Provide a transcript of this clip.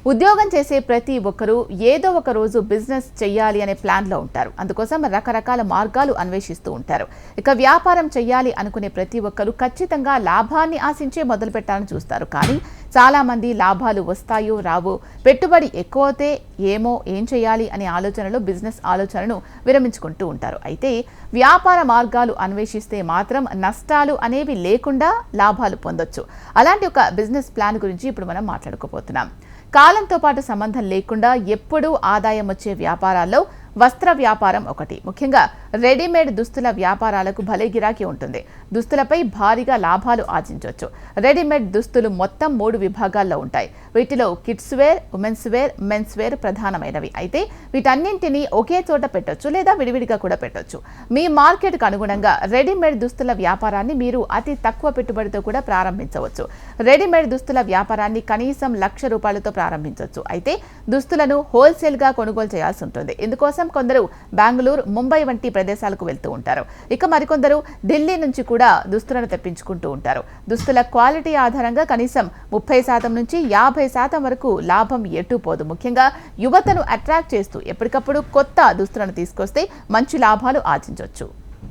ఉద్యోగం చేసే ప్రతి ఒక్కరూ ఏదో ఒక రోజు బిజినెస్ చేయాలి అనే ప్లాన్లో ఉంటారు. అందుకోసం రకరకాల మార్గాలు అన్వేషిస్తూ ఉంటారు. ఇక వ్యాపారం చేయాలి అనుకునే ప్రతి ఒక్కరూ ఖచ్చితంగా లాభాన్ని ఆశించే మొదలు పెట్టాలని చూస్తారు. కానీ చాలా మంది లాభాలు వస్తాయో రావో, పెట్టుబడి ఎక్కువైతే ఏం చేయాలి అనే ఆలోచనలో బిజినెస్ ఆలోచనను విరమించుకుంటూ ఉంటారు. అయితే వ్యాపార మార్గాలు అన్వేషిస్తే మాత్రం నష్టాలు అనేవి లేకుండా లాభాలు పొందొచ్చు. అలాంటి ఒక బిజినెస్ ప్లాన్ గురించి ఇప్పుడు మనం మాట్లాడుకోబోతున్నాం. కాలంతో పాటు సంబంధం లేకుండా ఎప్పుడూ ఆదాయం వచ్చే వ్యాపారాల్లో వస్త్ర వ్యాపారం ఒకటి. ముఖ్యంగా రెడీమేడ్ దుస్తుల వ్యాపారాలకు భలే గిరాకీ ఉంటుంది. దుస్తులపై భారీగా లాభాలు ఆర్జించవచ్చు. రెడీమేడ్ దుస్తులు మొత్తం 3 విభాగాల్లో ఉంటాయి. వీటిలో kids wear, women's wear, men's wear ప్రధానమైనవి. అయితే వీటన్నింటినీ ఒకే చోట పెట్టొచ్చు లేదా విడివిడిగా కూడా పెట్టొచ్చు. మీ మార్కెట్కు అనుగుణంగా రెడీమేడ్ దుస్తుల వ్యాపారాన్ని మీరు అతి తక్కువ పెట్టుబడితో కూడా ప్రారంభించవచ్చు. రెడీమేడ్ దుస్తుల వ్యాపారాన్ని కనీసం ₹1,00,000 ప్రారంభించవచ్చు. అయితే దుస్తులను హోల్సేల్గా కొనుగోలు చేయాల్సి ఉంటుంది. ఇందుకోసం కొందరు బెంగళూరు, ముంబై వంటి ప్రదేశాలకు వెళ్తూ ఉంటారు. ఇక మరికొందరు ఢిల్లీ నుంచి కూడా దుస్తులను తెప్పించుకుంటూ ఉంటారు. దుస్తుల క్వాలిటీ ఆధారంగా కనీసం 30% నుంచి 50% వరకు లాభం ఎటుపోదు. ముఖ్యంగా యువతను అట్రాక్ట్ చేస్తూ ఎప్పటికప్పుడు కొత్త దుస్తులను తీసుకొస్తే మంచి లాభాలు ఆర్జించవచ్చు.